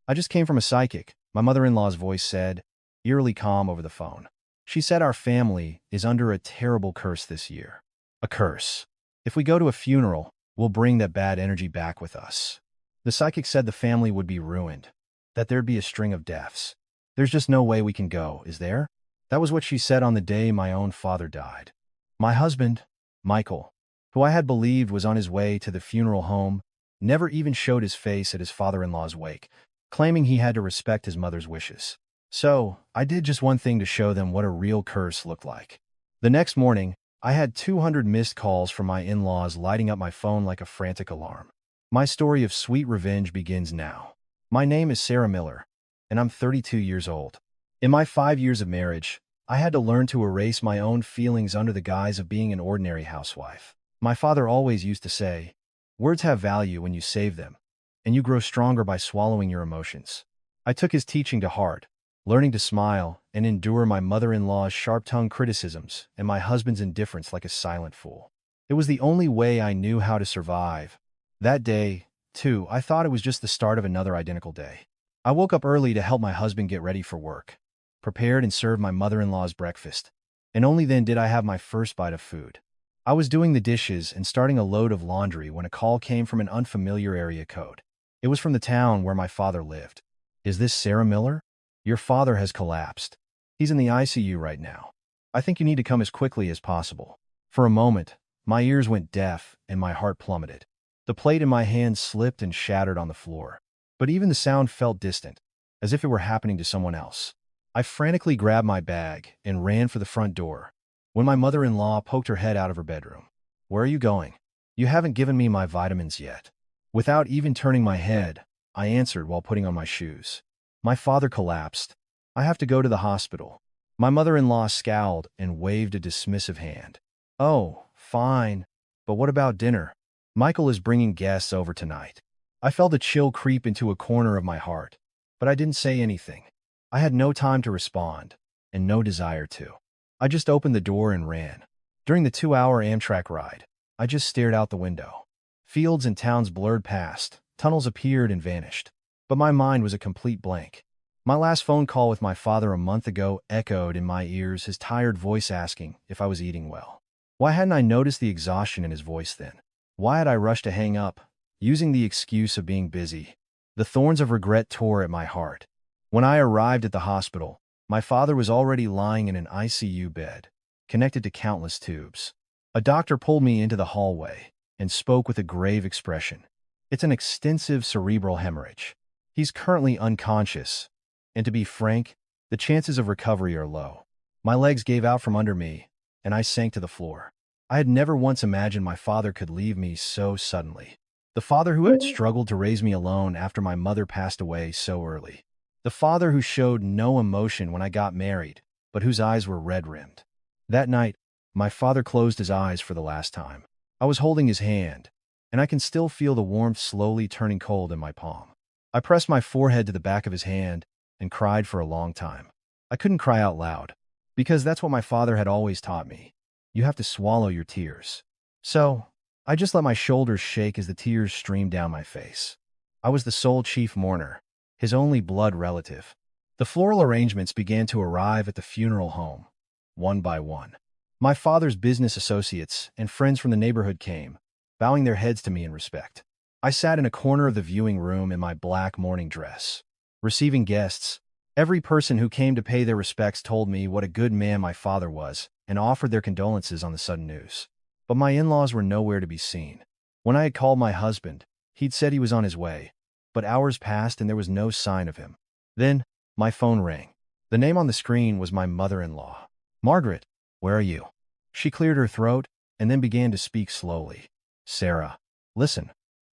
I just came from a psychic, my mother-in-law's voice said, eerily calm over the phone. She said our family is under a terrible curse this year. A curse. If we go to a funeral, we'll bring that bad energy back with us. The psychic said the family would be ruined, that there'd be a string of deaths. There's just no way we can go, is there? That was what she said on the day my own father died. My husband, Michael, who I had believed was on his way to the funeral home, never even showed his face at his father-in-law's wake, claiming he had to respect his mother's wishes. So, I did just one thing to show them what a real curse looked like. The next morning, I had 200 missed calls from my in-laws lighting up my phone like a frantic alarm. My story of sweet revenge begins now. My name is Sarah Miller, and I'm 32 years old. In my 5 years of marriage, I had to learn to erase my own feelings under the guise of being an ordinary housewife. My father always used to say, "Words have value when you save them, and you grow stronger by swallowing your emotions." I took his teaching to heart, learning to smile and endure my mother-in-law's sharp-tongued criticisms and my husband's indifference like a silent fool. It was the only way I knew how to survive. That day, too, I thought it was just the start of another identical day. I woke up early to help my husband get ready for work, prepared and served my mother-in-law's breakfast, and only then did I have my first bite of food. I was doing the dishes and starting a load of laundry when a call came from an unfamiliar area code. It was from the town where my father lived. "Is this Sarah Miller? Your father has collapsed. He's in the ICU right now. I think you need to come as quickly as possible." For a moment, my ears went deaf and my heart plummeted. The plate in my hand slipped and shattered on the floor. But even the sound felt distant, as if it were happening to someone else. I frantically grabbed my bag and ran for the front door, when my mother-in-law poked her head out of her bedroom. "Where are you going? You haven't given me my vitamins yet." Without even turning my head, I answered while putting on my shoes. "My father collapsed. I have to go to the hospital." My mother-in-law scowled and waved a dismissive hand. "Oh, fine. But what about dinner? Michael is bringing guests over tonight." I felt a chill creep into a corner of my heart, but I didn't say anything. I had no time to respond, and no desire to. I just opened the door and ran. During the 2-hour Amtrak ride, I just stared out the window. Fields and towns blurred past, tunnels appeared and vanished. But my mind was a complete blank. My last phone call with my father a month ago echoed in my ears, his tired voice asking if I was eating well. Why hadn't I noticed the exhaustion in his voice then? Why had I rushed to hang up, using the excuse of being busy? The thorns of regret tore at my heart. When I arrived at the hospital, my father was already lying in an ICU bed, connected to countless tubes. A doctor pulled me into the hallway and spoke with a grave expression. "It's an extensive cerebral hemorrhage. He's currently unconscious, and to be frank, the chances of recovery are low." My legs gave out from under me, and I sank to the floor. I had never once imagined my father could leave me so suddenly. The father who had struggled to raise me alone after my mother passed away so early. The father who showed no emotion when I got married, but whose eyes were red-rimmed. That night, my father closed his eyes for the last time. I was holding his hand, and I can still feel the warmth slowly turning cold in my palm. I pressed my forehead to the back of his hand and cried for a long time. I couldn't cry out loud, because that's what my father had always taught me. You have to swallow your tears. So, I just let my shoulders shake as the tears streamed down my face. I was the sole chief mourner, his only blood relative. The floral arrangements began to arrive at the funeral home, one by one. My father's business associates and friends from the neighborhood came, bowing their heads to me in respect. I sat in a corner of the viewing room in my black mourning dress, receiving guests. Every person who came to pay their respects told me what a good man my father was and offered their condolences on the sudden news. But my in-laws were nowhere to be seen. When I had called my husband, he'd said he was on his way, but hours passed and there was no sign of him. Then, my phone rang. The name on the screen was my mother-in-law. "Margaret, where are you?" She cleared her throat and then began to speak slowly. "Sarah, listen.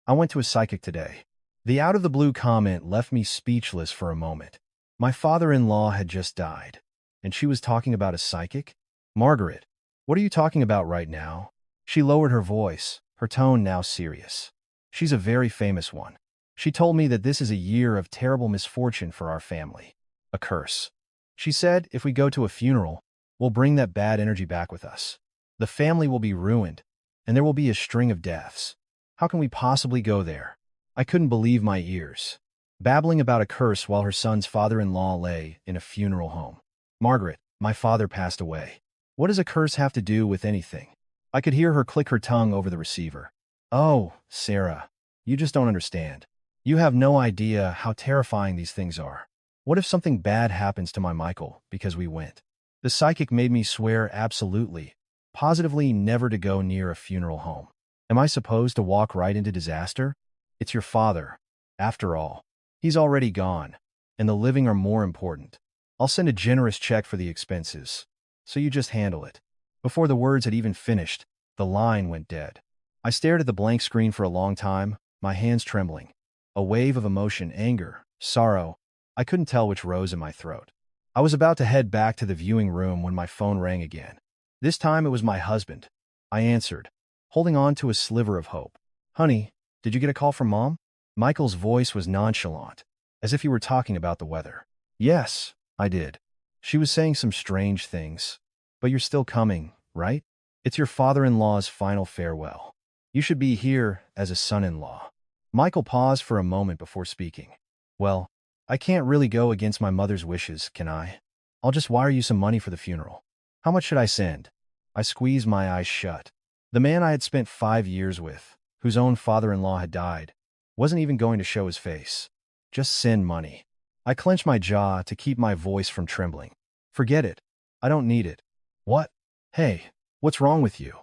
I went to a psychic today." The out-of-the-blue comment left me speechless for a moment. My father-in-law had just died, and she was talking about a psychic? "Margaret, what are you talking about right now?" She lowered her voice, her tone now serious. "She's a very famous one. She told me that this is a year of terrible misfortune for our family. A curse. She said if we go to a funeral, we'll bring that bad energy back with us. The family will be ruined, and there will be a string of deaths. How can we possibly go there?" I couldn't believe my ears. babbling about a curse while her son's father-in-law lay in a funeral home. Margaret, my father passed away. What does a curse have to do with anything? I could hear her click her tongue over the receiver. Oh, Sarah, you just don't understand. You have no idea how terrifying these things are. What if something bad happens to my Michael because we went? The psychic made me swear absolutely, positively never to go near a funeral home. Am I supposed to walk right into disaster? It's your father. After all, he's already gone, and the living are more important. I'll send a generous check for the expenses, so you just handle it. Before the words had even finished, the line went dead. I stared at the blank screen for a long time, my hands trembling. A wave of emotion, anger, sorrow. I couldn't tell which rose in my throat. I was about to head back to the viewing room when my phone rang again. This time it was my husband. I answered, holding on to a sliver of hope. Honey, did you get a call from Mom? Michael's voice was nonchalant, as if he were talking about the weather. Yes, I did. She was saying some strange things. But you're still coming, right? It's your father-in-law's final farewell. You should be here as a son-in-law. Michael paused for a moment before speaking. Well, I can't really go against my mother's wishes, can I? I'll just wire you some money for the funeral. How much should I send? I squeezed my eyes shut. The man I had spent 5 years with, whose own father-in-law had died, wasn't even going to show his face. Just send money. I clenched my jaw to keep my voice from trembling. Forget it. I don't need it. What? Hey, what's wrong with you?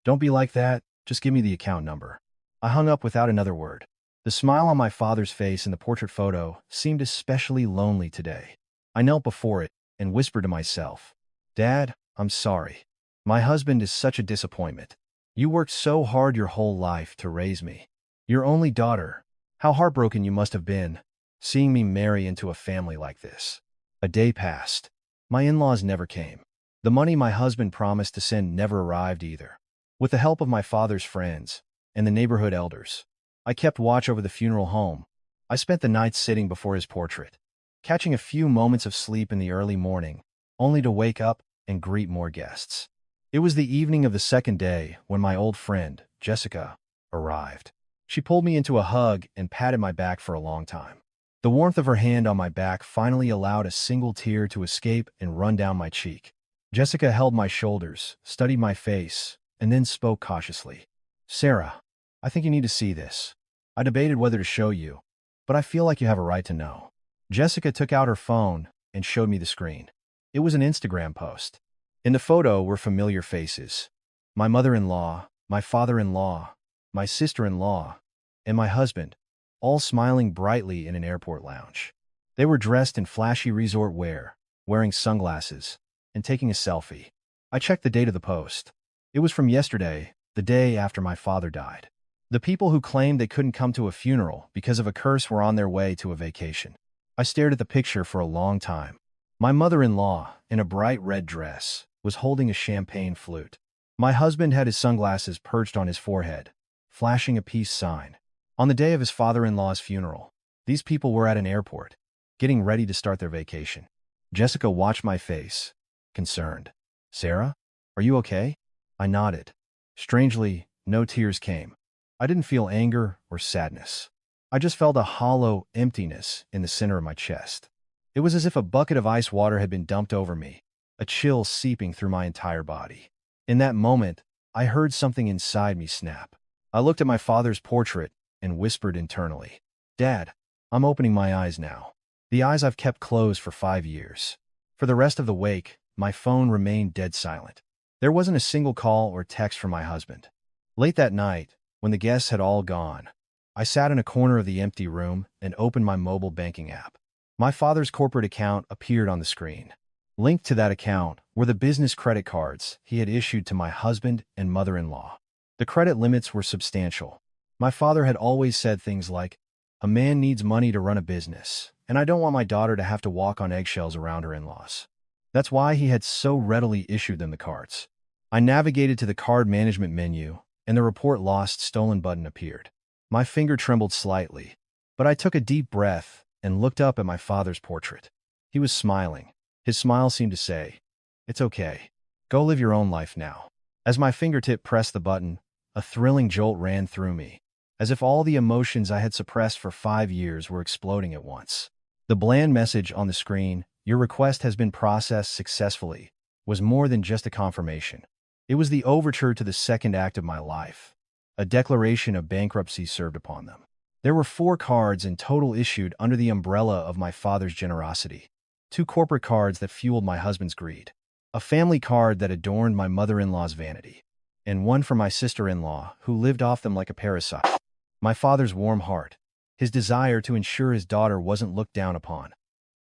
Don't be like that. Just give me the account number. I hung up without another word. The smile on my father's face in the portrait photo seemed especially lonely today. I knelt before it and whispered to myself, Dad, I'm sorry. My husband is such a disappointment. You worked so hard your whole life to raise me. Your only daughter. How heartbroken you must have been, seeing me marry into a family like this. A day passed. My in-laws never came. The money my husband promised to send never arrived either. With the help of my father's friends and the neighborhood elders, I kept watch over the funeral home. I spent the night sitting before his portrait, catching a few moments of sleep in the early morning, only to wake up and greet more guests. It was the evening of the second day when my old friend, Jessica, arrived. She pulled me into a hug and patted my back for a long time. The warmth of her hand on my back finally allowed a single tear to escape and run down my cheek. Jessica held my shoulders, studied my face, and then spoke cautiously. Sarah, I think you need to see this. I debated whether to show you, but I feel like you have a right to know. Jessica took out her phone and showed me the screen. It was an Instagram post. In the photo were familiar faces. My mother-in-law, my father-in-law, my sister-in-law, and my husband, all smiling brightly in an airport lounge. They were dressed in flashy resort wear, wearing sunglasses, and taking a selfie. I checked the date of the post. It was from yesterday, the day after my father died. The people who claimed they couldn't come to a funeral because of a curse were on their way to a vacation. I stared at the picture for a long time. My mother-in-law, in a bright red dress, was holding a champagne flute. My husband had his sunglasses perched on his forehead, flashing a peace sign. On the day of his father-in-law's funeral, these people were at an airport, getting ready to start their vacation. Jessica watched my face, concerned. Sarah, are you okay? I nodded. Strangely, no tears came. I didn't feel anger or sadness. I just felt a hollow emptiness in the center of my chest. It was as if a bucket of ice water had been dumped over me, a chill seeping through my entire body. In that moment, I heard something inside me snap. I looked at my father's portrait and whispered internally, Dad, I'm opening my eyes now. The eyes I've kept closed for 5 years. For the rest of the wake, my phone remained dead silent. There wasn't a single call or text from my husband. Late that night, when the guests had all gone, I sat in a corner of the empty room and opened my mobile banking app. My father's corporate account appeared on the screen. Linked to that account were the business credit cards he had issued to my husband and mother-in-law. The credit limits were substantial. My father had always said things like, a man needs money to run a business, and I don't want my daughter to have to walk on eggshells around her in-laws. That's why he had so readily issued them the cards. I navigated to the card management menu, and the report lost stolen button appeared. My finger trembled slightly, but I took a deep breath and looked up at my father's portrait. He was smiling. His smile seemed to say, it's okay. Go live your own life now. As my fingertip pressed the button, a thrilling jolt ran through me. as if all the emotions I had suppressed for 5 years were exploding at once. The bland message on the screen, "Your request has been processed successfully," was more than just a confirmation. It was the overture to the second act of my life. A declaration of bankruptcy served upon them. There were 4 cards in total issued under the umbrella of my father's generosity. 2 corporate cards that fueled my husband's greed. A family card that adorned my mother-in-law's vanity. And one for my sister-in-law, who lived off them like a parasite. My father's warm heart, his desire to ensure his daughter wasn't looked down upon,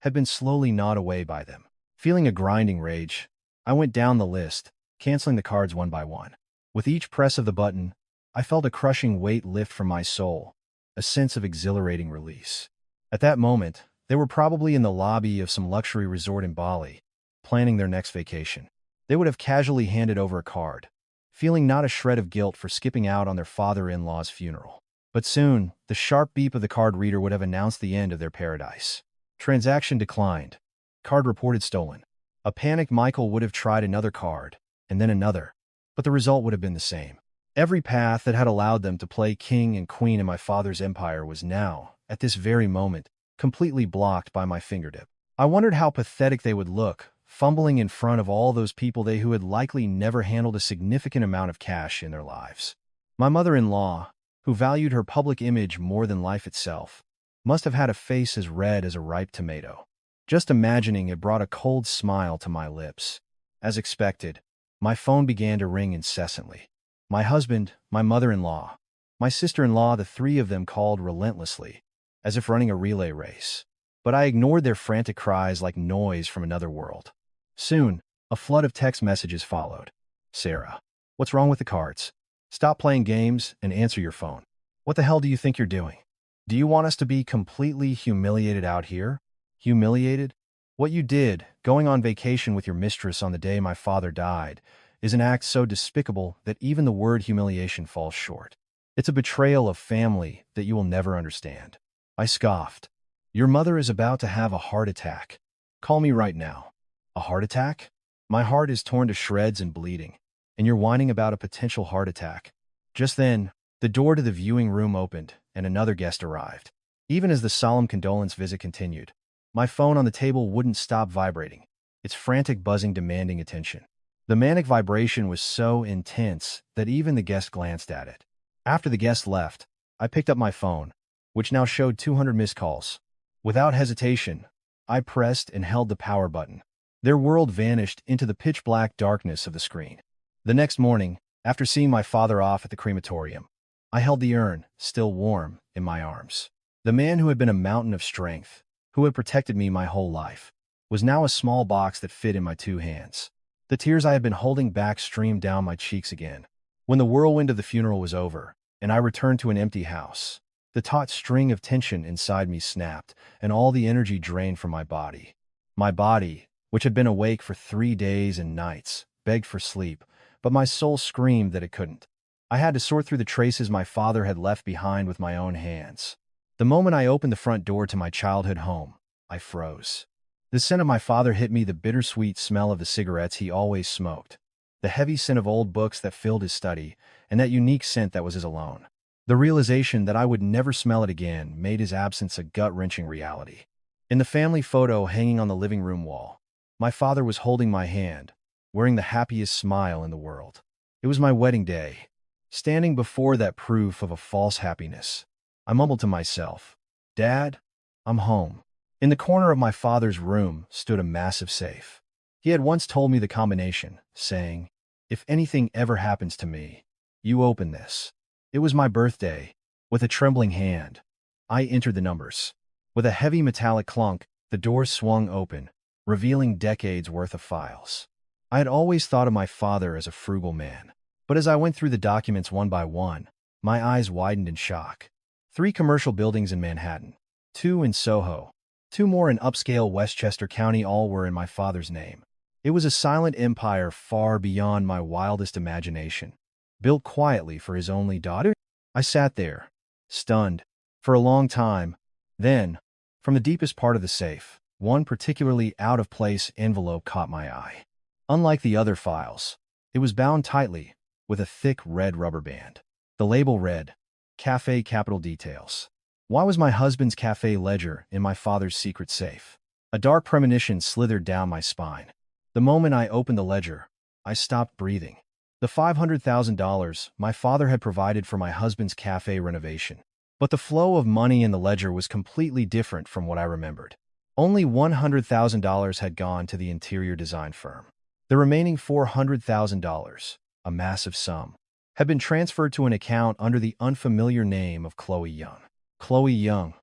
had been slowly gnawed away by them. Feeling a grinding rage, I went down the list, canceling the cards one by one. With each press of the button, I felt a crushing weight lift from my soul, a sense of exhilarating release. At that moment, they were probably in the lobby of some luxury resort in Bali, planning their next vacation. They would have casually handed over a card, feeling not a shred of guilt for skipping out on their father-in-law's funeral. But soon, the sharp beep of the card reader would have announced the end of their paradise. Transaction declined. Card reported stolen. A panicked Michael would have tried another card, and then another, but the result would have been the same. Every path that had allowed them to play king and queen in my father's empire was now, at this very moment, completely blocked by my fingertip. I wondered how pathetic they would look, fumbling in front of all those people who had likely never handled a significant amount of cash in their lives. My mother-in-law, who valued her public image more than life itself, must have had a face as red as a ripe tomato. Just imagining it brought a cold smile to my lips. As expected, my phone began to ring incessantly. My husband, my mother-in-law, my sister-in-law, the 3 of them called relentlessly, as if running a relay race. But I ignored their frantic cries like noise from another world. Soon, a flood of text messages followed. "Sarah, what's wrong with the cards? Stop playing games and answer your phone. What the hell do you think you're doing? Do you want us to be completely humiliated out here? Humiliated? What you did, going on vacation with your mistress on the day my father died, is an act so despicable that even the word humiliation falls short. It's a betrayal of family that you will never understand." I scoffed. "Your mother is about to have a heart attack. Call me right now." "A heart attack? My heart is torn to shreds and bleeding, and you're whining about a potential heart attack." Just then, the door to the viewing room opened, and another guest arrived. Even as the solemn condolence visit continued, my phone on the table wouldn't stop vibrating, its frantic buzzing demanding attention. The manic vibration was so intense that even the guest glanced at it. After the guest left, I picked up my phone, which now showed 200 missed calls. Without hesitation, I pressed and held the power button. Their world vanished into the pitch-black darkness of the screen. The next morning, after seeing my father off at the crematorium, I held the urn, still warm, in my arms. The man who had been a mountain of strength, who had protected me my whole life, was now a small box that fit in my 2 hands. The tears I had been holding back streamed down my cheeks again. When the whirlwind of the funeral was over, and I returned to an empty house, the taut string of tension inside me snapped, and all the energy drained from my body. My body, which had been awake for 3 days and nights, begged for sleep, but my soul screamed that it couldn't. I had to sort through the traces my father had left behind with my own hands. The moment I opened the front door to my childhood home, I froze. The scent of my father hit me, the bittersweet smell of the cigarettes he always smoked, the heavy scent of old books that filled his study, and that unique scent that was his alone. The realization that I would never smell it again made his absence a gut-wrenching reality. In the family photo hanging on the living room wall, my father was holding my hand, wearing the happiest smile in the world. It was my wedding day. Standing before that proof of a false happiness, I mumbled to myself, "Dad, I'm home." In the corner of my father's room stood a massive safe. He had once told me the combination, saying, "If anything ever happens to me, you open this." It was my birthday. With a trembling hand, I entered the numbers. With a heavy metallic clunk, the door swung open, revealing decades' worth of files. I had always thought of my father as a frugal man, but as I went through the documents one by one, my eyes widened in shock. 3 commercial buildings in Manhattan, 2 in Soho, 2 more in upscale Westchester County, all were in my father's name. It was a silent empire far beyond my wildest imagination, built quietly for his only daughter. I sat there, stunned, for a long time. Then, from the deepest part of the safe, one particularly out-of-place envelope caught my eye. Unlike the other files, it was bound tightly with a thick red rubber band. The label read, Cafe capital details. Why was my husband's cafe ledger in my father's secret safe? A dark premonition slithered down my spine. The moment I opened the ledger, I stopped breathing. The $500,000 my father had provided for my husband's cafe renovation. But the flow of money in the ledger was completely different from what I remembered. Only $100,000 had gone to the interior design firm. The remaining $400,000, a massive sum, had been transferred to an account under the unfamiliar name of Chloe Young. Chloe Young.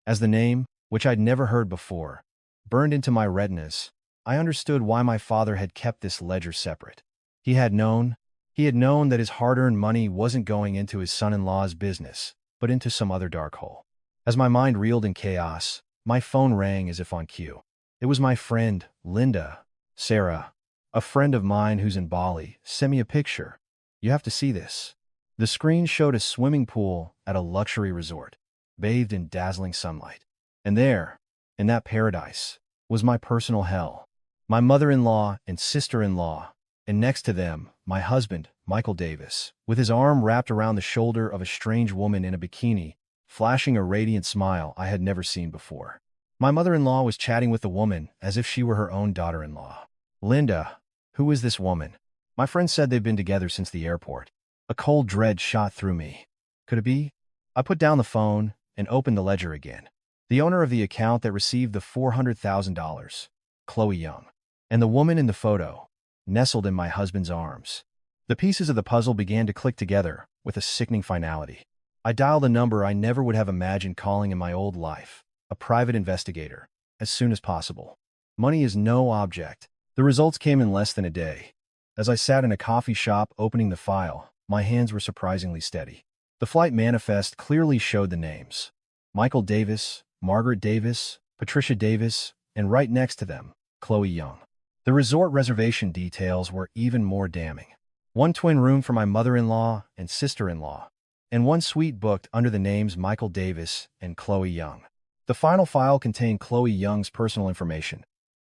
As the name, which I'd never heard before, burned into my retinas, I understood why my father had kept this ledger separate. He had known that his hard-earned money wasn't going into his son-in-law's business, but into some other dark hole. As my mind reeled in chaos, my phone rang as if on cue. It was my friend, Linda. Sarah, a friend of mine who's in Bali, sent me a picture. You have to see this. The screen showed a swimming pool at a luxury resort, bathed in dazzling sunlight. And there, in that paradise, was my personal hell. My mother-in-law and sister-in-law, and next to them, my husband, Michael Davis, with his arm wrapped around the shoulder of a strange woman in a bikini, flashing a radiant smile I had never seen before. My mother-in-law was chatting with the woman as if she were her own daughter-in-law. Linda, who is this woman? My friend said they've been together since the airport. A cold dread shot through me. Could it be? I put down the phone and opened the ledger again. The owner of the account that received the $400,000, Chloe Young, and the woman in the photo, nestled in my husband's arms. The pieces of the puzzle began to click together with a sickening finality. I dialed a number I never would have imagined calling in my old life, a private investigator, as soon as possible. Money is no object. The results came in less than a day. As I sat in a coffee shop opening the file, my hands were surprisingly steady. The flight manifest clearly showed the names: Michael Davis, Margaret Davis, Patricia Davis, and right next to them, Chloe Young. The resort reservation details were even more damning. One twin room for my mother-in-law and sister-in-law, and one suite booked under the names Michael Davis and Chloe Young. The final file contained Chloe Young's personal information: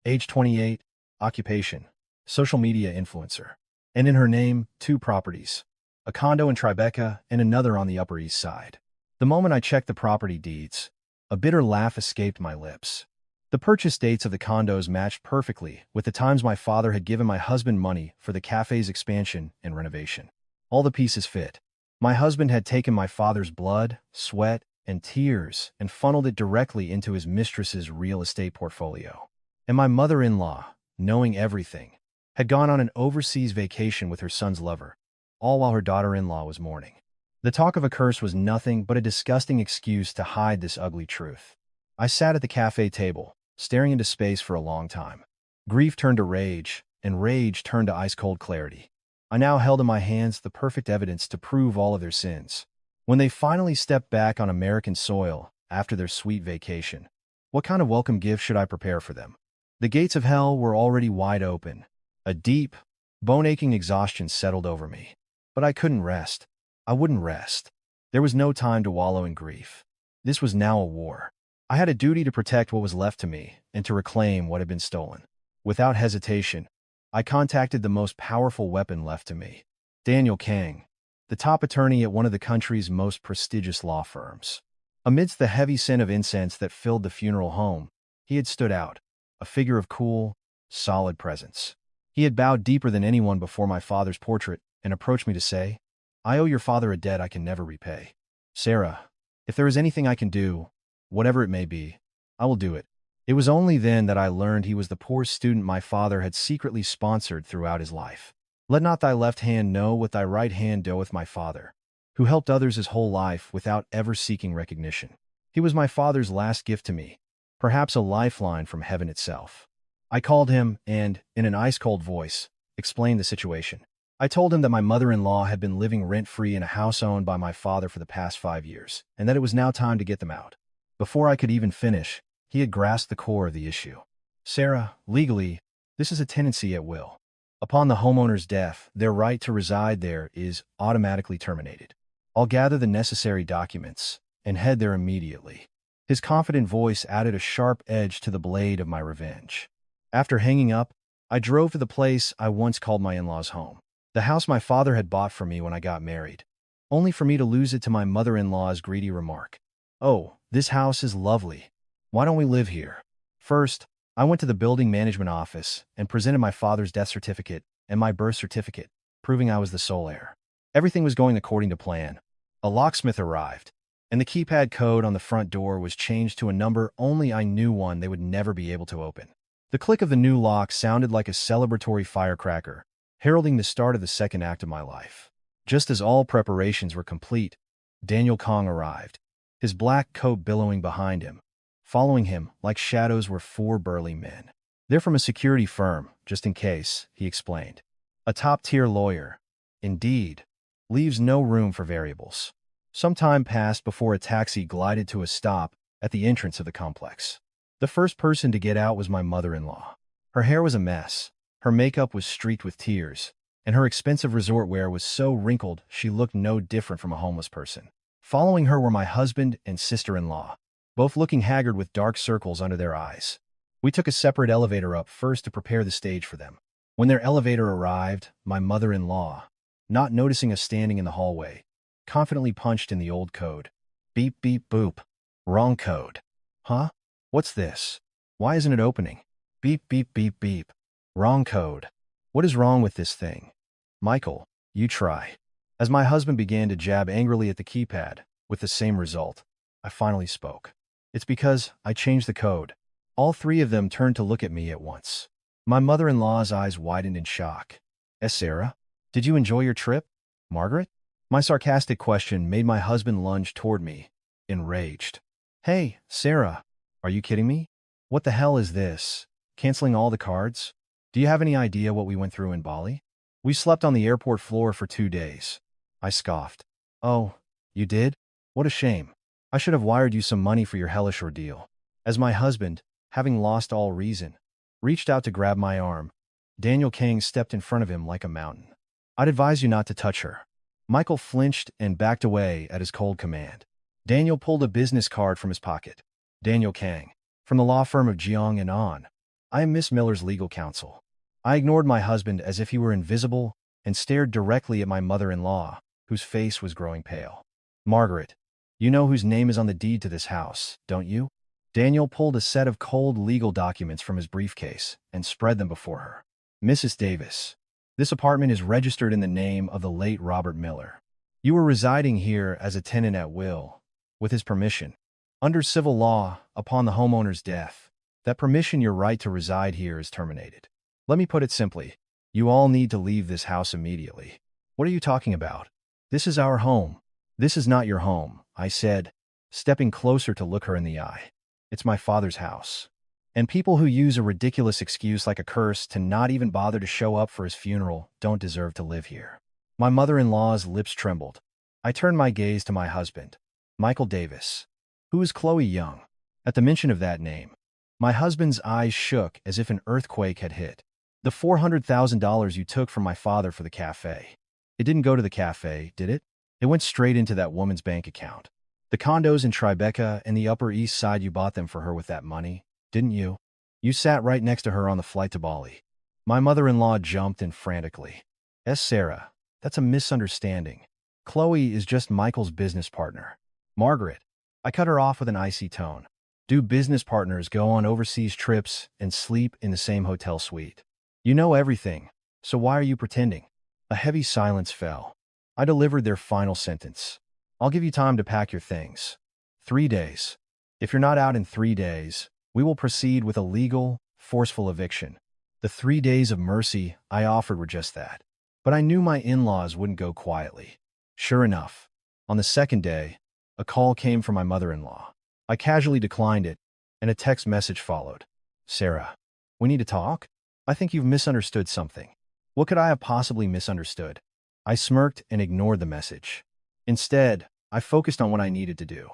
age 28, occupation, social media influencer, and in her name, 2 properties, a condo in Tribeca and another on the Upper East Side. The moment I checked the property deeds, a bitter laugh escaped my lips. The purchase dates of the condos matched perfectly with the times my father had given my husband money for the cafe's expansion and renovation. All the pieces fit. My husband had taken my father's blood, sweat, and tears and funneled it directly into his mistress's real estate portfolio. And my mother-in-law, knowing everything, had gone on an overseas vacation with her son's lover, all while her daughter-in-law was mourning. The talk of a curse was nothing but a disgusting excuse to hide this ugly truth. I sat at the cafe table, staring into space for a long time. Grief turned to rage, and rage turned to ice-cold clarity. I now held in my hands the perfect evidence to prove all of their sins. When they finally stepped back on American soil after their sweet vacation, what kind of welcome gift should I prepare for them? The gates of hell were already wide open. A deep, bone-aching exhaustion settled over me. But I couldn't rest. I wouldn't rest. There was no time to wallow in grief. This was now a war. I had a duty to protect what was left to me and to reclaim what had been stolen. Without hesitation, I contacted the most powerful weapon left to me: Daniel Kang, the top attorney at one of the country's most prestigious law firms. Amidst the heavy scent of incense that filled the funeral home, he had stood out, a figure of cool, solid presence. He had bowed deeper than anyone before my father's portrait and approached me to say, "I owe your father a debt I can never repay. Sarah, if there is anything I can do, whatever it may be, I will do it." It was only then that I learned he was the poor student my father had secretly sponsored throughout his life. Let not thy left hand know what thy right hand doeth. My father, who helped others his whole life without ever seeking recognition. He was my father's last gift to me, perhaps a lifeline from heaven itself. I called him and, in an ice-cold voice, explained the situation. I told him that my mother-in-law had been living rent-free in a house owned by my father for the past 5 years, and that it was now time to get them out. Before I could even finish, he had grasped the core of the issue. "Sarah, legally, this is a tenancy at will. Upon the homeowner's death, their right to reside there is automatically terminated. I'll gather the necessary documents and head there immediately." His confident voice added a sharp edge to the blade of my revenge. After hanging up, I drove to the place I once called my in-laws' home, the house my father had bought for me when I got married. only for me to lose it to my mother-in-law's greedy remark. "Oh, this house is lovely. Why don't we live here?" First, I went to the building management office and presented my father's death certificate and my birth certificate, proving I was the sole heir. Everything was going according to plan. A locksmith arrived, and the keypad code on the front door was changed to a number only I knew one they would never be able to open. The click of the new lock sounded like a celebratory firecracker, heralding the start of the second act of my life. Just as all preparations were complete, Daniel Kong arrived, his black coat billowing behind him. Following him, like shadows, were 4 burly men. "They're from a security firm, just in case," he explained. "A top-tier lawyer. Indeed. Leaves no room for variables." Some time passed before a taxi glided to a stop at the entrance of the complex. The first person to get out was my mother-in-law. Her hair was a mess, her makeup was streaked with tears, and her expensive resort wear was so wrinkled she looked no different from a homeless person. Following her were my husband and sister-in-law, both looking haggard with dark circles under their eyes. We took a separate elevator up first to prepare the stage for them. When their elevator arrived, my mother-in-law, not noticing us standing in the hallway, confidently punched in the old code. "Beep, beep, boop. Wrong code." "Huh? What's this? Why isn't it opening?" "Beep, beep, beep, beep. Wrong code. What is wrong with this thing?" "Michael, you try." As my husband began to jab angrily at the keypad, with the same result, I finally spoke. "It's because I changed the code." All 3 of them turned to look at me at once. My mother-in-law's eyes widened in shock. "Sarah, did you enjoy your trip? Margaret?" My sarcastic question made my husband lunge toward me, enraged. "Hey, Sarah, are you kidding me? What the hell is this? Canceling all the cards? Do you have any idea what we went through in Bali? We slept on the airport floor for 2 days." I scoffed. "Oh, you did? What a shame. I should have wired you some money for your hellish ordeal." As my husband, having lost all reason, reached out to grab my arm, Daniel Kang stepped in front of him like a mountain. "I'd advise you not to touch her." Michael flinched and backed away at his cold command. Daniel pulled a business card from his pocket. "Daniel Kang, from the law firm of Jiang and On. I am Miss Miller's legal counsel." I ignored my husband as if he were invisible and stared directly at my mother-in-law, whose face was growing pale. "Margaret, you know whose name is on the deed to this house, don't you?" Daniel pulled a set of cold legal documents from his briefcase and spread them before her. "Mrs. Davis, this apartment is registered in the name of the late Robert Miller. You were residing here as a tenant at will, with his permission. Under civil law, upon the homeowner's death, that permission, your right to reside here, is terminated. Let me put it simply, you all need to leave this house immediately." "What are you talking about? This is our home." "This is not your home," I said, stepping closer to look her in the eye. "It's my father's house. And people who use a ridiculous excuse like a curse to not even bother to show up for his funeral don't deserve to live here." My mother-in-law's lips trembled. I turned my gaze to my husband, Michael Davis. "Who is Chloe Young?" At the mention of that name, my husband's eyes shook as if an earthquake had hit. "The $400,000 you took from my father for the cafe. It didn't go to the cafe, did it? It went straight into that woman's bank account. The condos in Tribeca and the Upper East Side, you bought them for her with that money, didn't you? You sat right next to her on the flight to Bali." My mother-in-law jumped in frantically. Sarah, that's a misunderstanding. Chloe is just Michael's business partner." "Margaret," I cut her off with an icy tone. "Do business partners go on overseas trips and sleep in the same hotel suite? You know everything, so why are you pretending?" A heavy silence fell. I delivered their final sentence. "I'll give you time to pack your things. 3 days. If you're not out in 3 days, we will proceed with a legal, forceful eviction." The 3 days of mercy I offered were just that. But I knew my in-laws wouldn't go quietly. Sure enough, on the second day, a call came from my mother-in-law. I casually declined it, and a text message followed. "Sarah, we need to talk? I think you've misunderstood something." What could I have possibly misunderstood? I smirked and ignored the message. Instead, I focused on what I needed to do.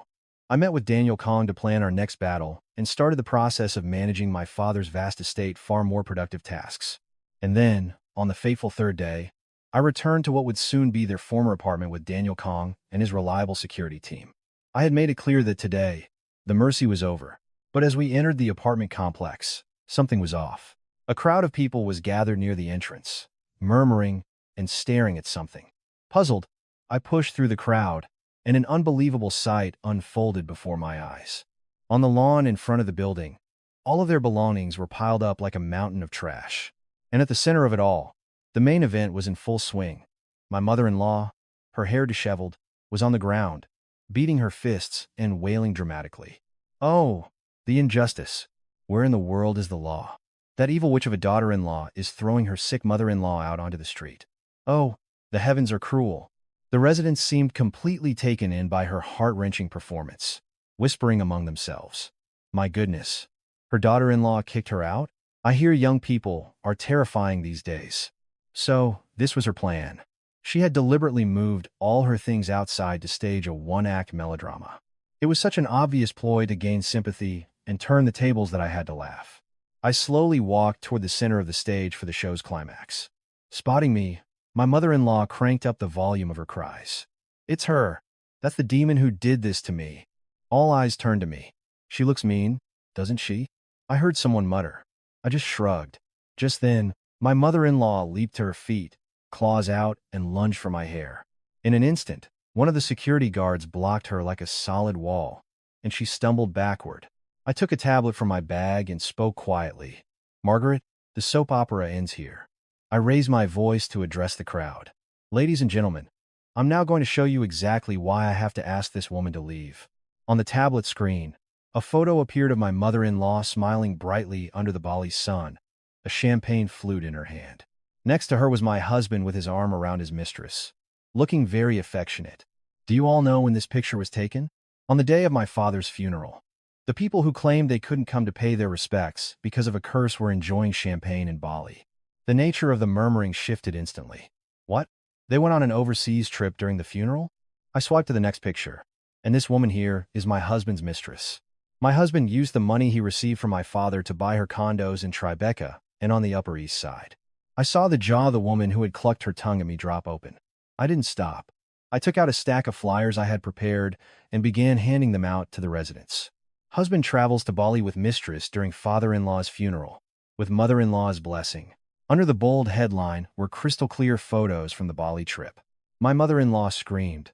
I met with Daniel Kong to plan our next battle and started the process of managing my father's vast estate far more productive tasks. And then, on the fateful third day, I returned to what would soon be their former apartment with Daniel Kong and his reliable security team. I had made it clear that today, the mercy was over. But as we entered the apartment complex, something was off. A crowd of people was gathered near the entrance, murmuring and staring at something. Puzzled, I pushed through the crowd, and an unbelievable sight unfolded before my eyes. On the lawn in front of the building, all of their belongings were piled up like a mountain of trash. And at the center of it all, the main event was in full swing. My mother-in-law, her hair disheveled, was on the ground, beating her fists and wailing dramatically. Oh, the injustice! Where in the world is the law? That evil witch of a daughter-in-law is throwing her sick mother-in-law out onto the street. Oh, the heavens are cruel. The residents seemed completely taken in by her heart-wrenching performance, whispering among themselves. My goodness, her daughter-in-law kicked her out? I hear young people are terrifying these days. So, this was her plan. She had deliberately moved all her things outside to stage a one-act melodrama. It was such an obvious ploy to gain sympathy and turn the tables that I had to laugh. I slowly walked toward the center of the stage for the show's climax. Spotting me, my mother-in-law cranked up the volume of her cries. It's her. That's the demon who did this to me. All eyes turned to me. She looks mean, doesn't she? I heard someone mutter. I just shrugged. Just then, my mother-in-law leaped to her feet, claws out, and lunged for my hair. In an instant, one of the security guards blocked her like a solid wall, and she stumbled backward. I took a tablet from my bag and spoke quietly. Margaret, the soap opera ends here. I raised my voice to address the crowd. Ladies and gentlemen, I'm now going to show you exactly why I have to ask this woman to leave. On the tablet screen, a photo appeared of my mother-in-law smiling brightly under the Bali sun, a champagne flute in her hand. Next to her was my husband with his arm around his mistress, looking very affectionate. Do you all know when this picture was taken? On the day of my father's funeral. The people who claimed they couldn't come to pay their respects because of a curse were enjoying champagne in Bali. The nature of the murmuring shifted instantly. What? They went on an overseas trip during the funeral? I swiped to the next picture, and this woman here is my husband's mistress. My husband used the money he received from my father to buy her condos in Tribeca and on the Upper East Side. I saw the jaw of the woman who had clucked her tongue at me drop open. I didn't stop. I took out a stack of flyers I had prepared and began handing them out to the residents. Husband travels to Bali with mistress during father-in-law's funeral, with mother-in-law's blessing. Under the bold headline were crystal-clear photos from the Bali trip. My mother-in-law screamed,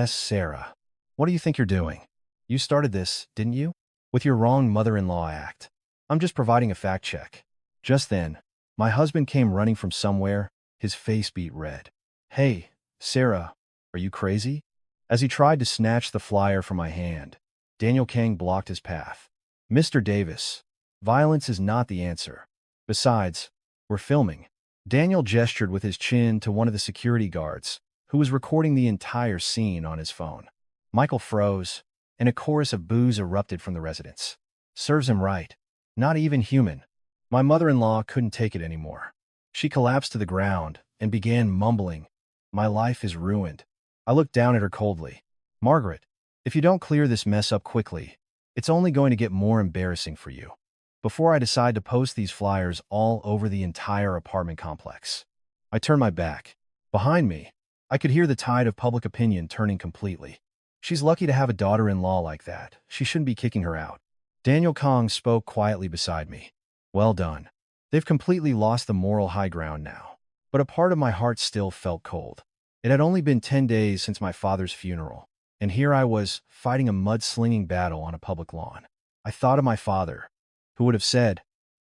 Sarah, what do you think you're doing? You started this, didn't you? With your wrong mother-in-law act. I'm just providing a fact check. Just then, my husband came running from somewhere, his face beet red. Hey, Sarah, are you crazy? As he tried to snatch the flyer from my hand, Daniel Kang blocked his path. Mr. Davis, violence is not the answer. Besides, we're filming. Daniel gestured with his chin to one of the security guards, who was recording the entire scene on his phone. Michael froze, and a chorus of boos erupted from the residents. Serves him right. Not even human. My mother-in-law couldn't take it anymore. She collapsed to the ground and began mumbling, My life is ruined. I looked down at her coldly. Margaret, if you don't clear this mess up quickly, it's only going to get more embarrassing for you. Before I decide to post these flyers all over the entire apartment complex. I turned my back. Behind me, I could hear the tide of public opinion turning completely. She's lucky to have a daughter-in-law like that. She shouldn't be kicking her out. Daniel Kong spoke quietly beside me. Well done. They've completely lost the moral high ground now. But a part of my heart still felt cold. It had only been 10 days since my father's funeral, and here I was, fighting a mud-slinging battle on a public lawn. I thought of my father, who would have said,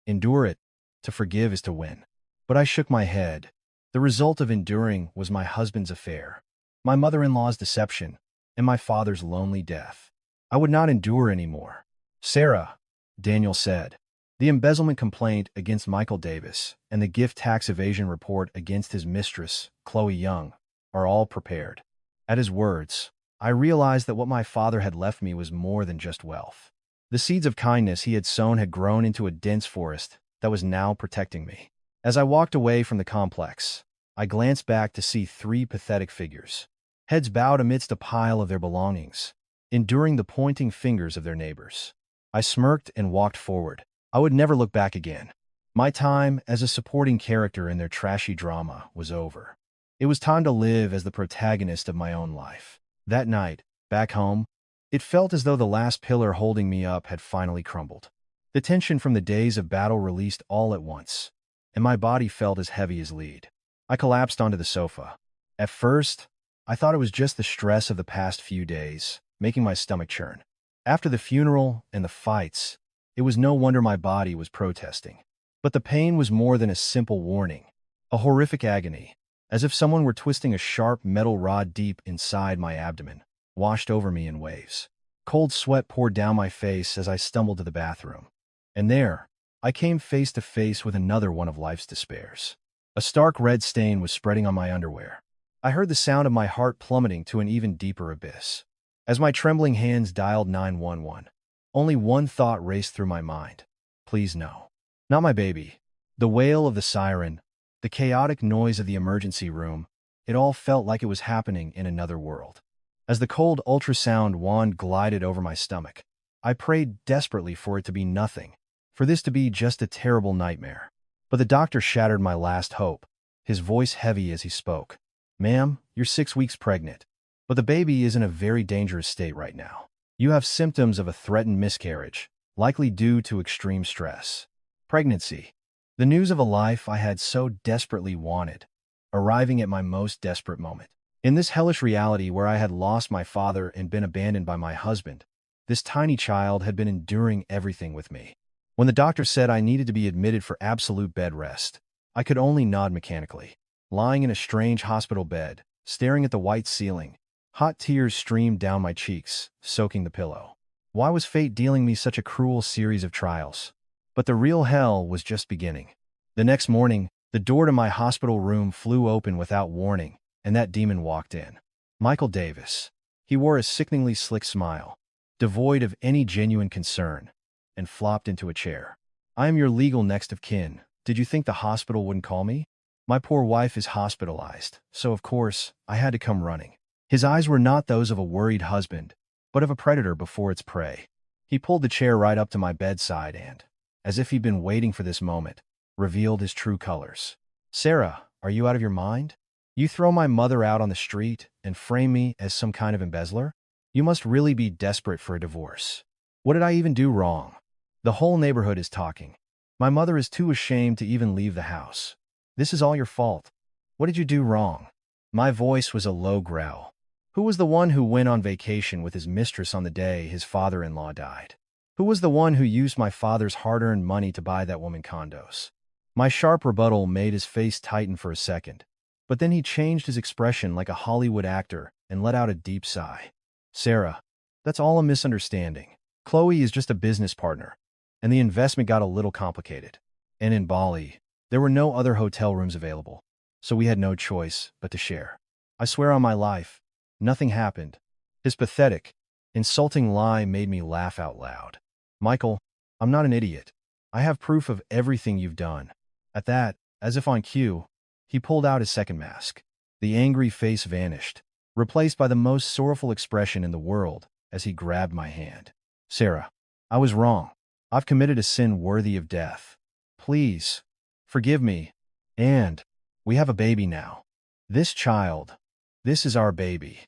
endure it, to forgive is to win. But I shook my head. The result of enduring was my husband's affair, my mother-in-law's deception, and my father's lonely death. I would not endure anymore. Sarah, Daniel said, the embezzlement complaint against Michael Davis and the gift tax evasion report against his mistress, Chloe Young, are all prepared. At his words, I realized that what my father had left me was more than just wealth. The seeds of kindness he had sown had grown into a dense forest that was now protecting me. As I walked away from the complex, I glanced back to see 3 pathetic figures, heads bowed amidst a pile of their belongings, enduring the pointing fingers of their neighbors. I smirked and walked forward. I would never look back again. My time as a supporting character in their trashy drama was over. It was time to live as the protagonist of my own life. That night, back home, it felt as though the last pillar holding me up had finally crumbled. The tension from the days of battle released all at once, and my body felt as heavy as lead. I collapsed onto the sofa. At first, I thought it was just the stress of the past few days, making my stomach churn. After the funeral and the fights, it was no wonder my body was protesting. But the pain was more than a simple warning, a horrific agony, as if someone were twisting a sharp metal rod deep inside my abdomen, washed over me in waves. Cold sweat poured down my face as I stumbled to the bathroom. And there, I came face to face with another one of life's despairs. A stark red stain was spreading on my underwear. I heard the sound of my heart plummeting to an even deeper abyss. As my trembling hands dialed 911, only one thought raced through my mind. Please no. Not my baby. The wail of the siren, the chaotic noise of the emergency room, it all felt like it was happening in another world. As the cold ultrasound wand glided over my stomach, I prayed desperately for it to be nothing, for this to be just a terrible nightmare. But the doctor shattered my last hope, his voice heavy as he spoke. Ma'am, you're 6 weeks pregnant, but the baby is in a very dangerous state right now. You have symptoms of a threatened miscarriage, likely due to extreme stress. Pregnancy. The news of a life I had so desperately wanted, arriving at my most desperate moment. In this hellish reality where I had lost my father and been abandoned by my husband, this tiny child had been enduring everything with me. When the doctor said I needed to be admitted for absolute bed rest, I could only nod mechanically. Lying in a strange hospital bed, staring at the white ceiling, hot tears streamed down my cheeks, soaking the pillow. Why was fate dealing me such a cruel series of trials? But the real hell was just beginning. The next morning, the door to my hospital room flew open without warning, and that demon walked in. Michael Davis. He wore a sickeningly slick smile, devoid of any genuine concern, and flopped into a chair. I am your legal next of kin. Did you think the hospital wouldn't call me? My poor wife is hospitalized, so of course, I had to come running. His eyes were not those of a worried husband, but of a predator before its prey. He pulled the chair right up to my bedside and, as if he'd been waiting for this moment, revealed his true colors. Sarah, are you out of your mind? You throw my mother out on the street and frame me as some kind of embezzler? You must really be desperate for a divorce. What did I even do wrong? The whole neighborhood is talking. My mother is too ashamed to even leave the house. This is all your fault. What did you do wrong? My voice was a low growl. Who was the one who went on vacation with his mistress on the day his father-in-law died? Who was the one who used my father's hard-earned money to buy that woman condos? My sharp rebuttal made his face tighten for a second, but then he changed his expression like a Hollywood actor and let out a deep sigh. Sarah, that's all a misunderstanding. Chloe is just a business partner, and the investment got a little complicated. And in Bali, there were no other hotel rooms available, so we had no choice but to share. I swear on my life, nothing happened. His pathetic, insulting lie made me laugh out loud. Michael, I'm not an idiot. I have proof of everything you've done. At that, as if on cue, he pulled out his second mask. The angry face vanished, replaced by the most sorrowful expression in the world as he grabbed my hand. Sarah, I was wrong. I've committed a sin worthy of death. Please, forgive me. And we have a baby now. This child, this is our baby.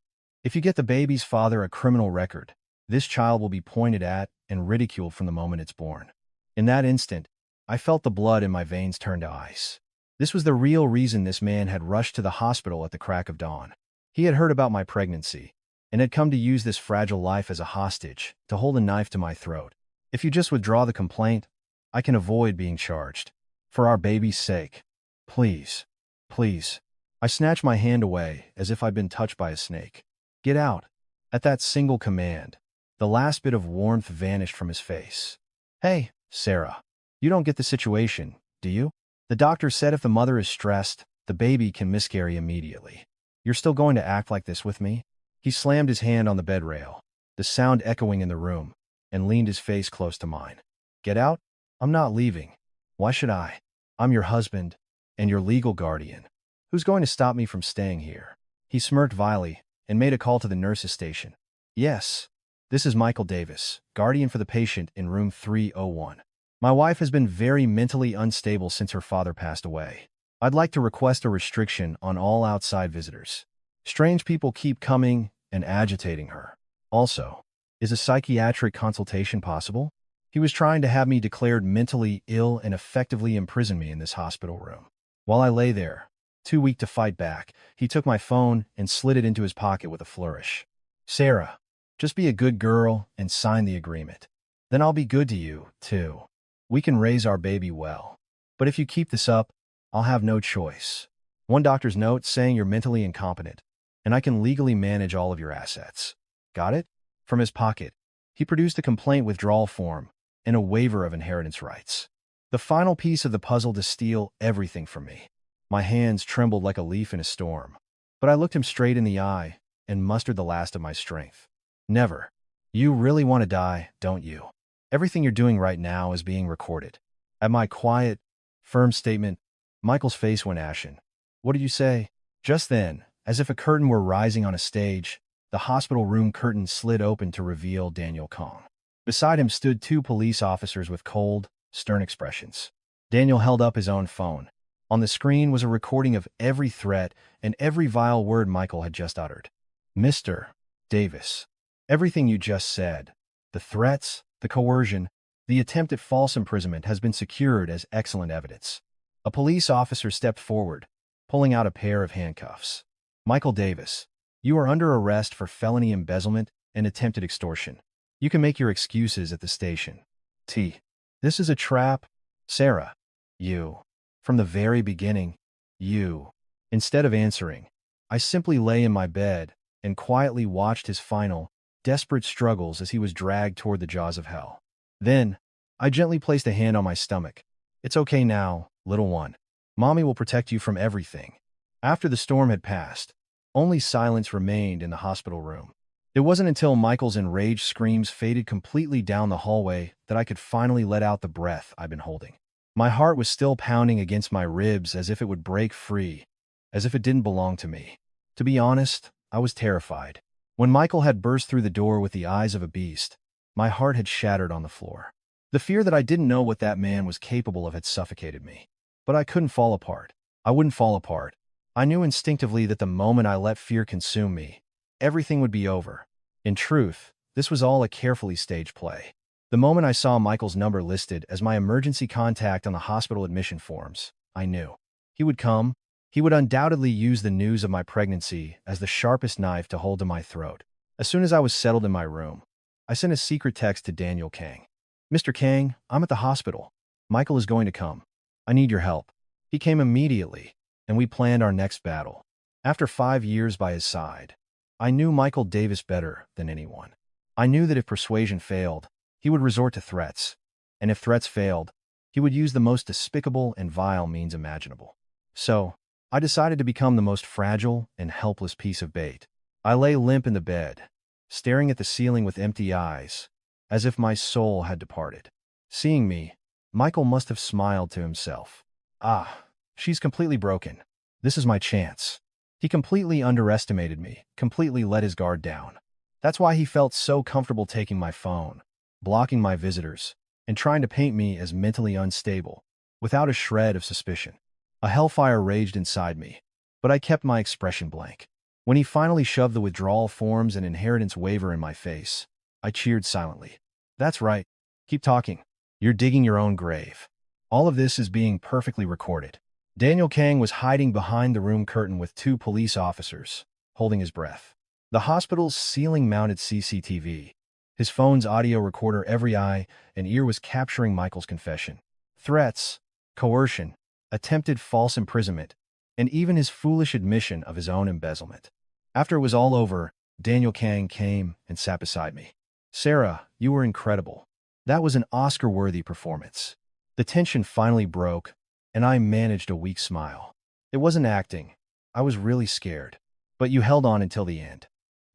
If you get the baby's father a criminal record, this child will be pointed at and ridiculed from the moment it's born. In that instant, I felt the blood in my veins turn to ice. This was the real reason this man had rushed to the hospital at the crack of dawn. He had heard about my pregnancy and had come to use this fragile life as a hostage to hold a knife to my throat. If you just withdraw the complaint, I can avoid being charged. For our baby's sake. Please. Please. I snatched my hand away as if I'd been touched by a snake. Get out. At that single command, the last bit of warmth vanished from his face. Hey, Sarah. You don't get the situation, do you? The doctor said if the mother is stressed, the baby can miscarry immediately. You're still going to act like this with me? He slammed his hand on the bed rail, the sound echoing in the room, and leaned his face close to mine. Get out? I'm not leaving. Why should I? I'm your husband and your legal guardian. Who's going to stop me from staying here? He smirked vilely and made a call to the nurse's station. Yes, this is Michael Davis, guardian for the patient in room 301. My wife has been very mentally unstable since her father passed away. I'd like to request a restriction on all outside visitors. Strange people keep coming and agitating her. Also, is a psychiatric consultation possible? He was trying to have me declared mentally ill and effectively imprison me in this hospital room. While I lay there, Too weak to fight back, he took my phone and slid it into his pocket with a flourish. Sarah, just be a good girl and sign the agreement. Then I'll be good to you, too. We can raise our baby well. But if you keep this up, I'll have no choice. One doctor's note saying you're mentally incompetent, and I can legally manage all of your assets. Got it? From his pocket, he produced a complaint withdrawal form and a waiver of inheritance rights. The final piece of the puzzle to steal everything from me. My hands trembled like a leaf in a storm. But I looked him straight in the eye and mustered the last of my strength. Never. You really want to die, don't you? Everything you're doing right now is being recorded. At my quiet, firm statement, Michael's face went ashen. What did you say? Just then, as if a curtain were rising on a stage, the hospital room curtain slid open to reveal Daniel Kong. Beside him stood two police officers with cold, stern expressions. Daniel held up his own phone. On the screen was a recording of every threat and every vile word Michael had just uttered. Mr. Davis, everything you just said, the threats, the coercion, the attempt at false imprisonment has been secured as excellent evidence. A police officer stepped forward, pulling out a pair of handcuffs. Michael Davis, you are under arrest for felony embezzlement and attempted extortion. You can make your excuses at the station. This is a trap. Sarah, you. From the very beginning, you. Instead of answering, I simply lay in my bed and quietly watched his final, desperate struggles as he was dragged toward the jaws of hell. Then, I gently placed a hand on my stomach. It's okay now, little one. Mommy will protect you from everything. After the storm had passed, only silence remained in the hospital room. It wasn't until Michael's enraged screams faded completely down the hallway that I could finally let out the breath I'd been holding. My heart was still pounding against my ribs as if it would break free, as if it didn't belong to me. To be honest, I was terrified. When Michael had burst through the door with the eyes of a beast, my heart had shattered on the floor. The fear that I didn't know what that man was capable of had suffocated me. But I couldn't fall apart. I wouldn't fall apart. I knew instinctively that the moment I let fear consume me, everything would be over. In truth, this was all a carefully staged play. The moment I saw Michael's number listed as my emergency contact on the hospital admission forms, I knew. He would come. He would undoubtedly use the news of my pregnancy as the sharpest knife to hold to my throat. As soon as I was settled in my room, I sent a secret text to Daniel Kang. Mr. Kang, I'm at the hospital. Michael is going to come. I need your help. He came immediately, and we planned our next battle. After 5 years by his side, I knew Michael Davis better than anyone. I knew that if persuasion failed, he would resort to threats, and if threats failed, he would use the most despicable and vile means imaginable. So, I decided to become the most fragile and helpless piece of bait. I lay limp in the bed, staring at the ceiling with empty eyes, as if my soul had departed. Seeing me, Michael must have smiled to himself. Ah, she's completely broken. This is my chance. He completely underestimated me, completely let his guard down. That's why he felt so comfortable taking my phone, blocking my visitors, and trying to paint me as mentally unstable, without a shred of suspicion. A hellfire raged inside me, but I kept my expression blank. When he finally shoved the withdrawal forms and inheritance waiver in my face, I cheered silently. That's right. Keep talking. You're digging your own grave. All of this is being perfectly recorded. Daniel Kang was hiding behind the room curtain with 2 police officers, holding his breath. The hospital's ceiling-mounted CCTV, his phone's audio recorder every eye and ear was capturing Michael's confession. Threats, coercion, attempted false imprisonment, and even his foolish admission of his own embezzlement. After it was all over, Daniel Kang came and sat beside me. Sarah, you were incredible. That was an Oscar-worthy performance. The tension finally broke, and I managed a weak smile. It wasn't acting. I was really scared. But you held on until the end.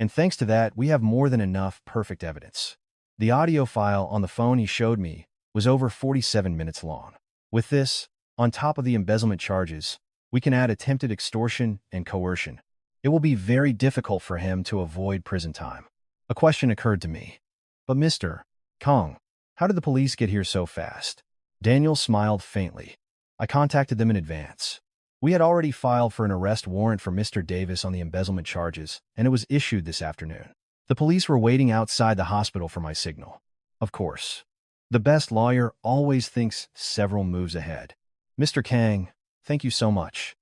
And thanks to that, we have more than enough perfect evidence. The audio file on the phone he showed me was over 47 minutes long. With this, on top of the embezzlement charges, we can add attempted extortion and coercion. It will be very difficult for him to avoid prison time. A question occurred to me. But Mr. Kong, how did the police get here so fast? Daniel smiled faintly. I contacted them in advance. We had already filed for an arrest warrant for Mr. Davis on the embezzlement charges, and it was issued this afternoon. The police were waiting outside the hospital for my signal. Of course. The best lawyer always thinks several moves ahead. Mr. Kang, thank you so much.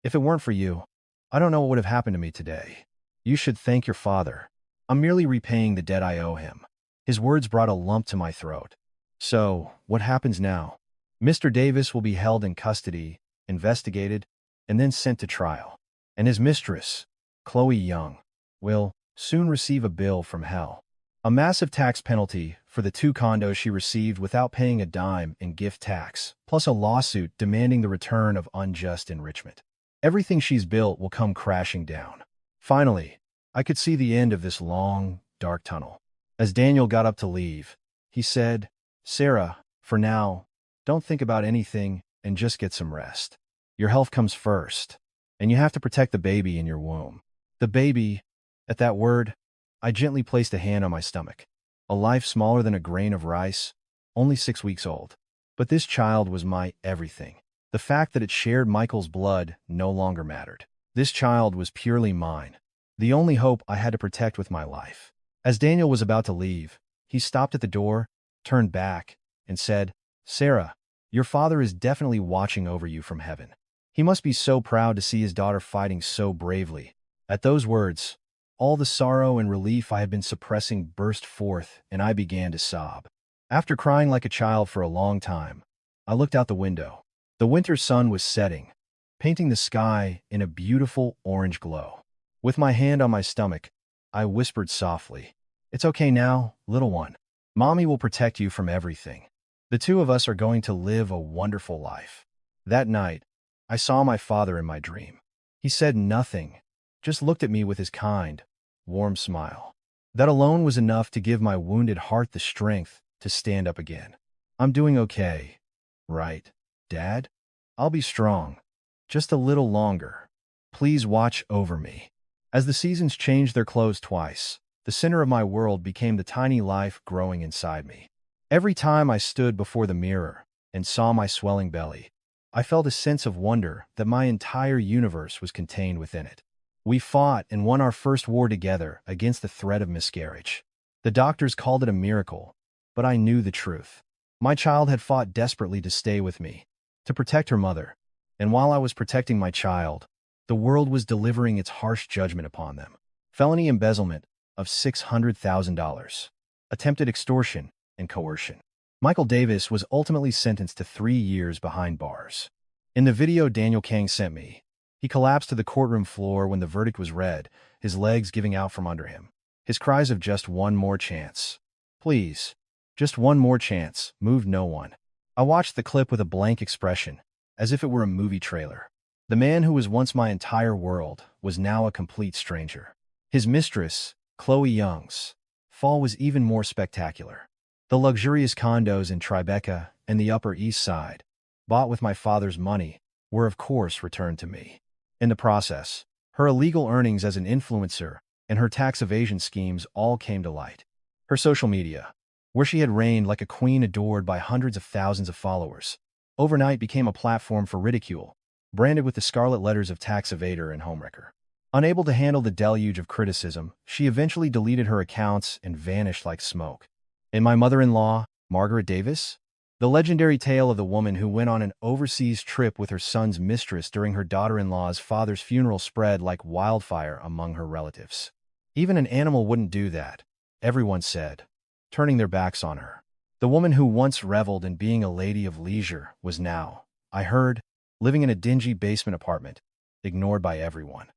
If it weren't for you, I don't know what would have happened to me today. You should thank your father. I'm merely repaying the debt I owe him." His words brought a lump to my throat. So, what happens now? Mr. Davis will be held in custody, investigated, and then sent to trial. And his mistress, Chloe Young, will soon receive a bill from hell. A massive tax penalty for the 2 condos she received without paying a dime in gift tax, plus a lawsuit demanding the return of unjust enrichment. Everything she's built will come crashing down. Finally, I could see the end of this long, dark tunnel. As Daniel got up to leave, he said, "Sarah, for now, don't think about anything and just get some rest. Your health comes first, and you have to protect the baby in your womb." The baby, at that word, I gently placed a hand on my stomach. A life smaller than a grain of rice, only 6 weeks old. But this child was my everything. The fact that it shared Michael's blood no longer mattered. This child was purely mine, the only hope I had to protect with my life. As Daniel was about to leave, he stopped at the door, turned back, and said, "Sarah, your father is definitely watching over you from heaven. He must be so proud to see his daughter fighting so bravely." At those words, all the sorrow and relief I had been suppressing burst forth, and I began to sob. After crying like a child for a long time, I looked out the window. The winter sun was setting, painting the sky in a beautiful orange glow. With my hand on my stomach, I whispered softly, "It's okay now, little one. Mommy will protect you from everything. The 2 of us are going to live a wonderful life." That night, I saw my father in my dream. He said nothing, just looked at me with his kind, warm smile. That alone was enough to give my wounded heart the strength to stand up again. "I'm doing okay, right, Dad? I'll be strong. Just a little longer. Please watch over me." As the seasons changed their clothes twice, the center of my world became the tiny life growing inside me. Every time I stood before the mirror and saw my swelling belly, I felt a sense of wonder that my entire universe was contained within it. We fought and won our first war together against the threat of miscarriage. The doctors called it a miracle, but I knew the truth. My child had fought desperately to stay with me, to protect her mother, and while I was protecting my child, the world was delivering its harsh judgment upon them. Felony embezzlement of $600,000, attempted extortion and coercion. Michael Davis was ultimately sentenced to 3 years behind bars. In the video Daniel Kang sent me, he collapsed to the courtroom floor when the verdict was read, his legs giving out from under him. His cries of "just one more chance, please, just one more chance," moved no one. I watched the clip with a blank expression, as if it were a movie trailer. The man who was once my entire world was now a complete stranger. His mistress, Chloe Young's fall was even more spectacular. The luxurious condos in Tribeca and the Upper East Side, bought with my father's money, were of course returned to me. In the process, her illegal earnings as an influencer and her tax evasion schemes all came to light. Her social media, where she had reigned like a queen adored by hundreds of thousands of followers, overnight became a platform for ridicule, branded with the scarlet letters of tax evader and homewrecker. Unable to handle the deluge of criticism, she eventually deleted her accounts and vanished like smoke. And my mother-in-law, Margaret Davis? The legendary tale of the woman who went on an overseas trip with her son's mistress during her daughter-in-law's father's funeral spread like wildfire among her relatives. Even an animal wouldn't do that, everyone said, turning their backs on her. The woman who once reveled in being a lady of leisure was now, I heard, living in a dingy basement apartment, ignored by everyone.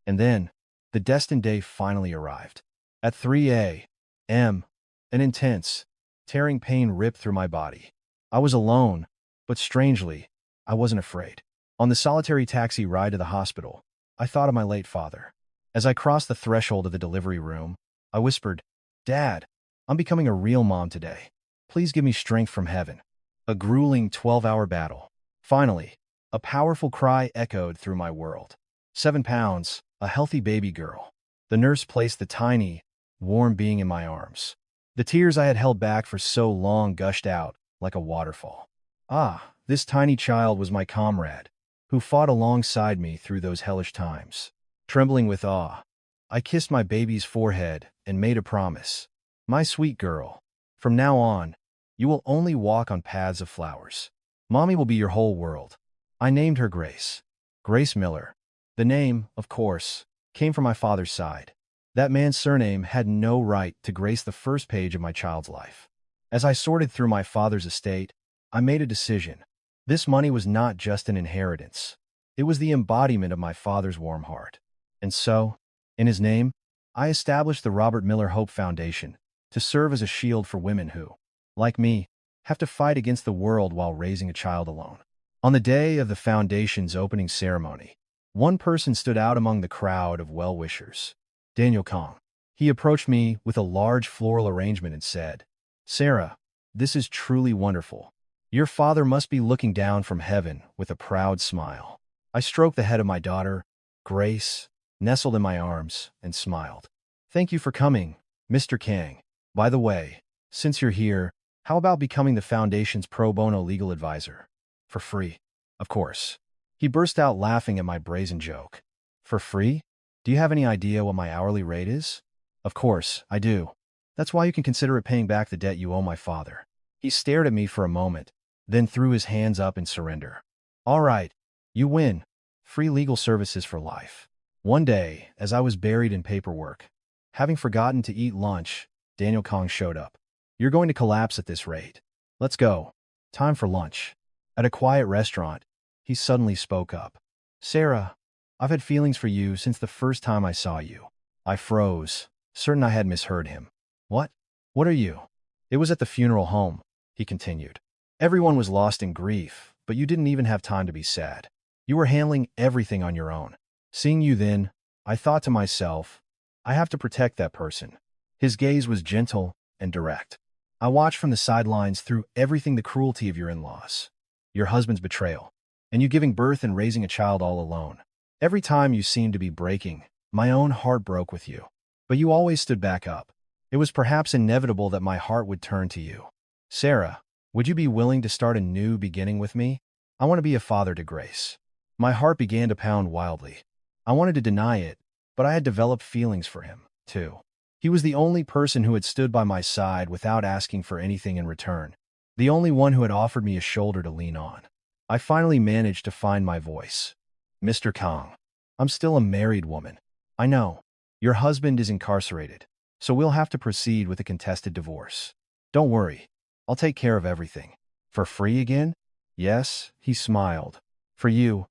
And then, the destined day finally arrived. At 3 a.m., an intense, tearing pain ripped through my body. I was alone, but strangely, I wasn't afraid. On the solitary taxi ride to the hospital, I thought of my late father. As I crossed the threshold of the delivery room, I whispered, "Dad, I'm becoming a real mom today. Please give me strength from heaven." A grueling 12-hour battle. Finally, a powerful cry echoed through my world. 7 pounds, a healthy baby girl. The nurse placed the tiny, warm being in my arms. The tears I had held back for so long gushed out like a waterfall. Ah, this tiny child was my comrade, who fought alongside me through those hellish times. Trembling with awe, I kissed my baby's forehead and made a promise. "My sweet girl, from now on, you will only walk on paths of flowers. Mommy will be your whole world." I named her Grace. Grace Miller, The name, of course, came from my father's side. That man's surname had no right to grace the first page of my child's life. As I sorted through my father's estate, I made a decision. This money was not just an inheritance. It was the embodiment of my father's warm heart. And so, in his name, I established the Robert Miller Hope Foundation to serve as a shield for women who, like me, have to fight against the world while raising a child alone. On the day of the foundation's opening ceremony, one person stood out among the crowd of well-wishers. Daniel Kong. He approached me with a large floral arrangement and said, "Sarah, this is truly wonderful. Your father must be looking down from heaven with a proud smile." I stroked the head of my daughter, Grace, nestled in my arms, and smiled. "Thank you for coming, Mr. Kang. By the way, since you're here, how about becoming the Foundation's pro bono legal advisor? For free, of course." He burst out laughing at my brazen joke. "For free? Do you have any idea what my hourly rate is?" "Of course, I do. That's why you can consider it paying back the debt you owe my father." He stared at me for a moment, then threw his hands up in surrender. "All right, you win. Free legal services for life." One day, as I was buried in paperwork, having forgotten to eat lunch, Daniel Kong showed up. "You're going to collapse at this rate. Let's go. Time for lunch." At a quiet restaurant, he suddenly spoke up. "Sarah, I've had feelings for you since the first time I saw you." I froze, certain I had misheard him. "What? What are you?" "It was at the funeral home," he continued. "Everyone was lost in grief, but you didn't even have time to be sad. You were handling everything on your own. Seeing you then, I thought to myself, I have to protect that person." His gaze was gentle and direct. "I watched from the sidelines through everything, the cruelty of your in-laws, your husband's betrayal, and you giving birth and raising a child all alone. Every time you seemed to be breaking, my own heart broke with you. But you always stood back up. It was perhaps inevitable that my heart would turn to you. Sarah, would you be willing to start a new beginning with me? I want to be a father to Grace." My heart began to pound wildly. I wanted to deny it, but I had developed feelings for him, too. He was the only person who had stood by my side without asking for anything in return, the only one who had offered me a shoulder to lean on. I finally managed to find my voice. "Mr. Kong, I'm still a married woman. I know. Your husband is incarcerated, so we'll have to proceed with a contested divorce. Don't worry. I'll take care of everything." "For free again?" "Yes," he smiled. "For you,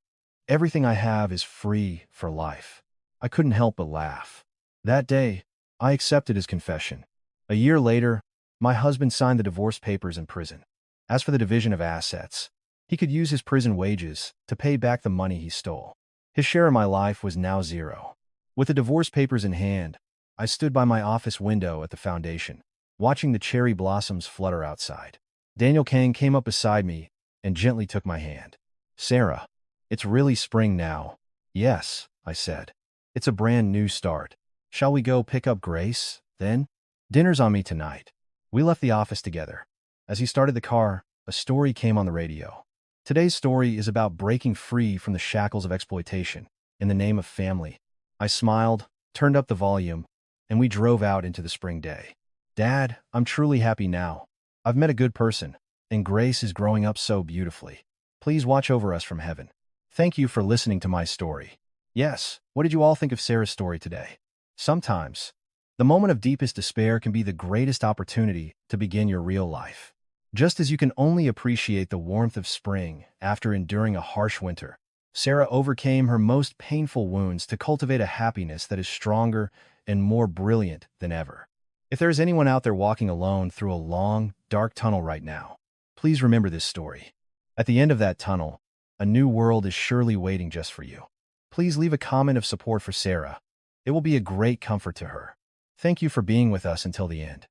everything I have is free for life." I couldn't help but laugh. That day, I accepted his confession. A year later, my husband signed the divorce papers in prison. As for the division of assets, he could use his prison wages to pay back the money he stole. His share of my life was now zero. With the divorce papers in hand, I stood by my office window at the foundation, watching the cherry blossoms flutter outside. Daniel Kang came up beside me and gently took my hand. "Sarah, it's really spring now." "Yes," I said. "It's a brand new start. Shall we go pick up Grace, then?" "Dinner's on me tonight." We left the office together. As he started the car, a story came on the radio. Today's story is about breaking free from the shackles of exploitation in the name of family. I smiled, turned up the volume, and we drove out into the spring day. "Dad, I'm truly happy now. I've met a good person, and Grace is growing up so beautifully. Please watch over us from heaven." Thank you for listening to my story. Yes, what did you all think of Sarah's story today? Sometimes, the moment of deepest despair can be the greatest opportunity to begin your real life. Just as you can only appreciate the warmth of spring after enduring a harsh winter, Sarah overcame her most painful wounds to cultivate a happiness that is stronger and more brilliant than ever. If there is anyone out there walking alone through a long, dark tunnel right now, please remember this story. At the end of that tunnel, a new world is surely waiting just for you. Please leave a comment of support for Sarah. It will be a great comfort to her. Thank you for being with us until the end.